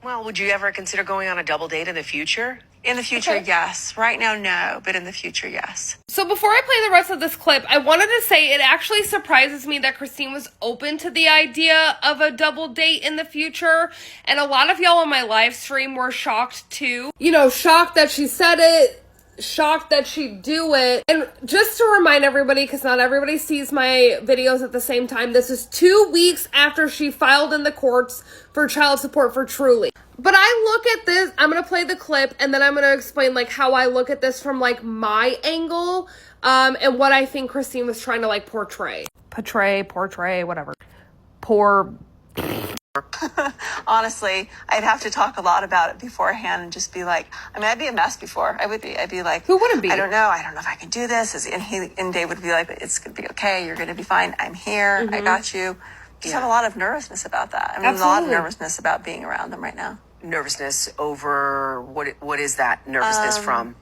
Well, would you ever consider going on a double date in the future? In the future, yes. Right now, no. But in the future, yes. So before I play the rest of this clip, I wanted to say it actually surprises me that Christine was open to the idea of a double date in the future. And a lot of y'all on my live stream were shocked too. You know, shocked that she said it. Shocked that she'd do it. And just to remind everybody, because not everybody sees my videos at the same time, this is 2 weeks after she filed in the courts for child support for Truly. But I look at this, I'm going to play the clip, and then I'm going to explain like how I look at this from like my angle, and what I think Christine was trying to like portray, whatever. Honestly, I'd have to talk a lot about it beforehand and just be like, I mean, I'd be a mess before. I'd be like, who wouldn't be? I don't know if I can do this. And Dave would be like, it's going to be okay. You're going to be fine. I'm here. I got you. Just have a lot of nervousness about that. I mean, a lot of nervousness about being around them right now. Nervousness over what is that nervousness from?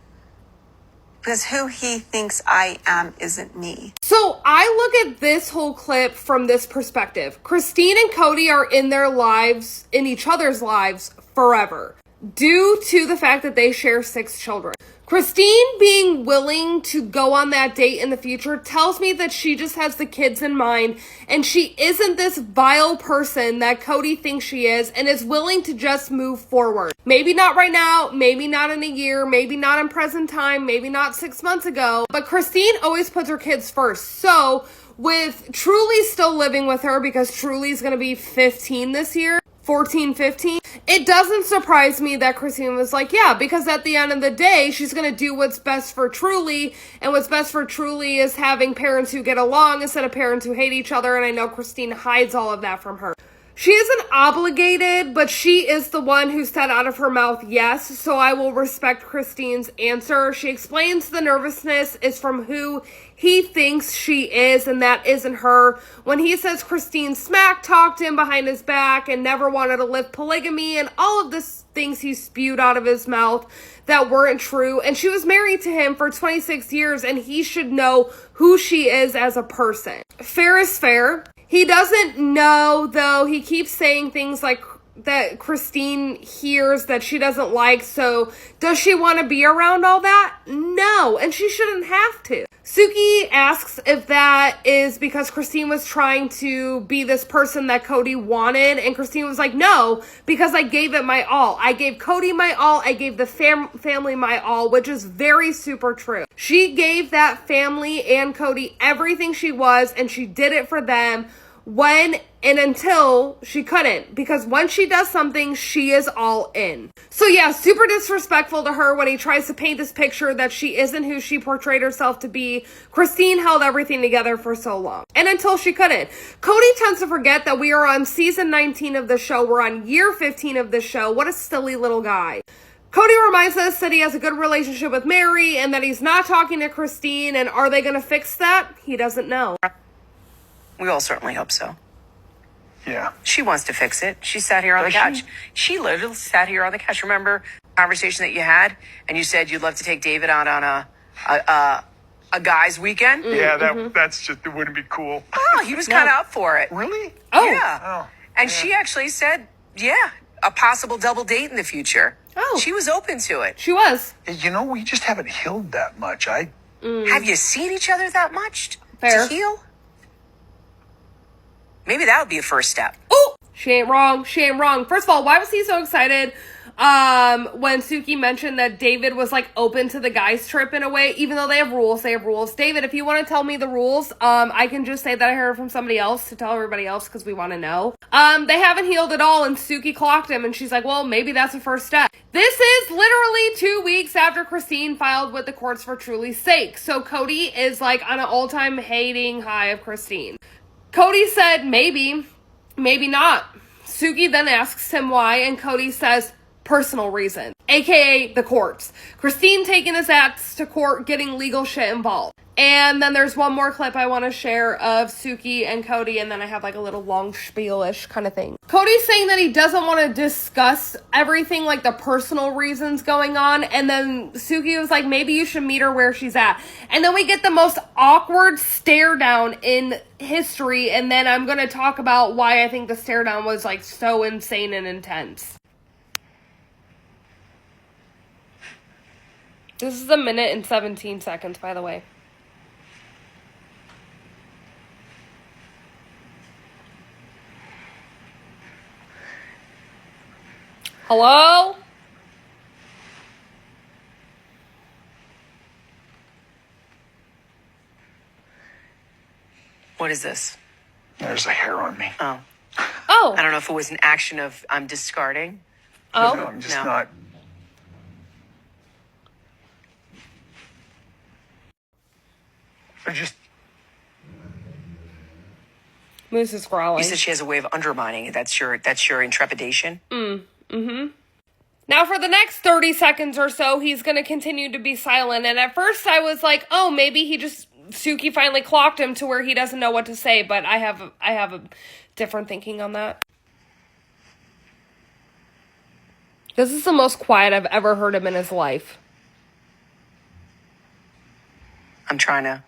Because who he thinks I am isn't me. So I look at this whole clip from this perspective. Christine and Cody are in their lives, in each other's lives, forever, due to the fact that they share 6 children. Christine being willing to go on that date in the future tells me that she just has the kids in mind, and she isn't this vile person that Cody thinks she is, and is willing to just move forward. Maybe not right now, maybe not in a year, maybe not in present time, maybe not 6 months ago, but Christine always puts her kids first. So with Truly still living with her, because Truly's gonna be 15 this year, 14, 15, it doesn't surprise me that Christine was like, yeah, because at the end of the day, she's going to do what's best for Truly, and what's best for Truly is having parents who get along instead of parents who hate each other, and I know Christine hides all of that from her. She isn't obligated, but she is the one who said out of her mouth yes, so I will respect Christine's answer. She explains the nervousness is from who he thinks she is, and that isn't her. When he says Christine smack talked him behind his back and never wanted to live polygamy and all of the things he spewed out of his mouth that weren't true, and she was married to him for 26 years, and he should know who she is as a person. Fair is fair. He doesn't know, though. He keeps saying things like that Christine hears that she doesn't like, so does she want to be around all that? No, and she shouldn't have to. Suki asks if that is because Christine was trying to be this person that Cody wanted, and Christine was like, no, because I gave it my all. I gave Cody my all. I gave the family my all, which is very super true. She gave that family and Cody everything she was, and she did it for them when and until she couldn't, because once she does something, she is all in. So yeah, super disrespectful to her when he tries to paint this picture that she isn't who she portrayed herself to be. Christine held everything together for so long, and until she couldn't. Cody tends to forget that we are on season 19 of the show. We're on year 15 of the show. What a silly little guy. Cody reminds us that he has a good relationship with Mary and that he's not talking to Christine, and are they going to fix that? He doesn't know. We all certainly hope so. Yeah. She wants to fix it. She sat here on the couch. She literally sat here on the couch. Remember the conversation that you had? And you said you'd love to take David out on a guy's weekend? Yeah, that's just, it wouldn't be cool. Oh, he was kind of up for it. Really? Oh. Yeah. Oh. And she actually said, yeah, a possible double date in the future. Oh. She was open to it. She was. You know, we just haven't healed that much. Have you seen each other that much Fair. to heal? Maybe that would be a first step. Oh, she ain't wrong. She ain't wrong. First of all, why was he so excited when Suki mentioned that David was like open to the guys trip in a way, even though they have rules, David, if you want to tell me the rules, I can just say that I heard from somebody else to tell everybody else because we want to know. They haven't healed at all, and Suki clocked him, and she's like, well, maybe that's a first step. This is literally 2 weeks after Christine filed with the courts for Truly's sake. So Cody is like on an all-time hating high of Christine. Cody said, maybe not. Suki then asks him why, and Cody says, personal reason, aka the courts. Christine taking his ass to court, getting legal shit involved. And then there's one more clip I want to share of Suki and Cody, and then I have like a little long spiel-ish kind of thing. Cody's saying that he doesn't want to discuss everything, like the personal reasons going on, and then Suki was like, maybe you should meet her where she's at. And then we get the most awkward stare down in history, and then I'm going to talk about why I think the stare down was like so insane and intense. This is 1 minute and 17 seconds, by the way. Hello? What is this? There's a hair on me. Oh. Oh. I don't know if it was an action of I'm discarding. Oh. No, I'm just No. not. I just. Moose is growling. You said she has a way of undermining it. That's your intrepidation? Now for the next 30 seconds or so, he's going to continue to be silent. And at first I was like, oh, maybe Suki finally clocked him to where he doesn't know what to say. But I have a different thinking on that. This is the most quiet I've ever heard him in his life. I'm trying to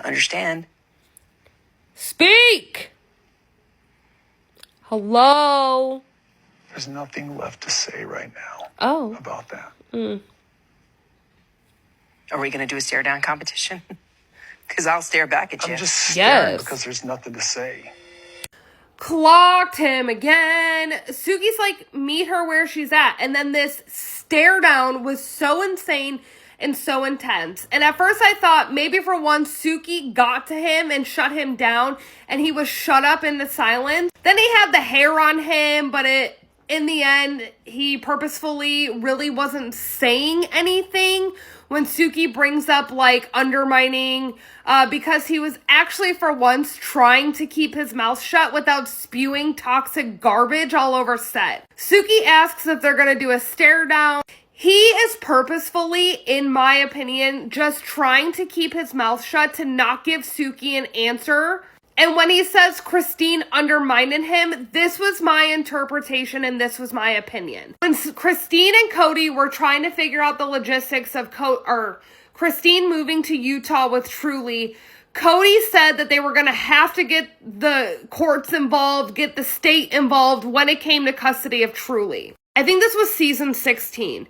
understand. Speak! Hello? There's nothing left to say right now Oh. about that. Are we going to do a stare down competition? Because I'll stare back at you. I'm just staring Yes. because there's nothing to say. Clocked him again. Suki's like, meet her where she's at. And then this stare down was so insane and so intense. And at first I thought maybe for once Suki got to him and shut him down and he was shut up into silence. Then he had the hair on him, but in the end, he purposefully really wasn't saying anything when Suki brings up like undermining, because he was actually for once trying to keep his mouth shut without spewing toxic garbage all over set. Suki asks if they're gonna do a stare down. He is purposefully, in my opinion, just trying to keep his mouth shut to not give Suki an answer. And when he says Christine undermining him, this was my interpretation and this was my opinion. When Christine and Cody were trying to figure out the logistics of Christine moving to Utah with Truly, Cody said that they were going to have to get the courts involved, get the state involved when it came to custody of Truly. I think this was season 16.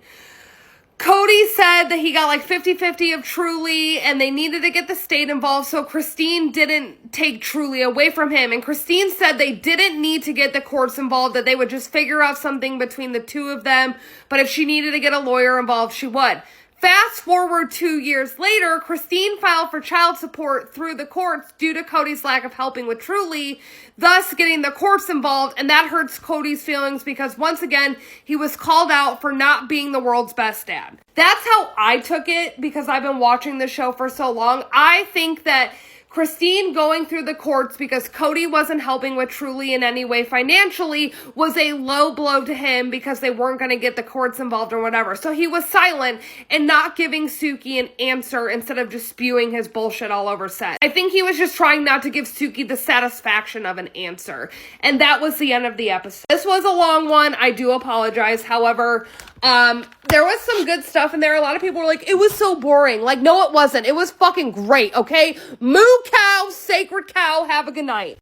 Cody said that he got like 50-50 of Truly and they needed to get the state involved, so Christine didn't take Truly away from him. And Christine said they didn't need to get the courts involved, that they would just figure out something between the two of them, but if she needed to get a lawyer involved, she would. Fast forward 2 years later, Christine filed for child support through the courts due to Cody's lack of helping with Truly, thus getting the courts involved, and that hurts Cody's feelings because once again, he was called out for not being the world's best dad. That's how I took it because I've been watching the show for so long. I think that Christine going through the courts because Cody wasn't helping with Truly in any way financially was a low blow to him because they weren't going to get the courts involved or whatever. So he was silent and not giving Suki an answer instead of just spewing his bullshit all over set. I think he was just trying not to give Suki the satisfaction of an answer. And that was the end of the episode. This was a long one. I do apologize. However, there was some good stuff in there. A lot of people were like, it was so boring. Like, no, it wasn't. It was fucking great, okay? Moo cow, sacred cow, have a good night.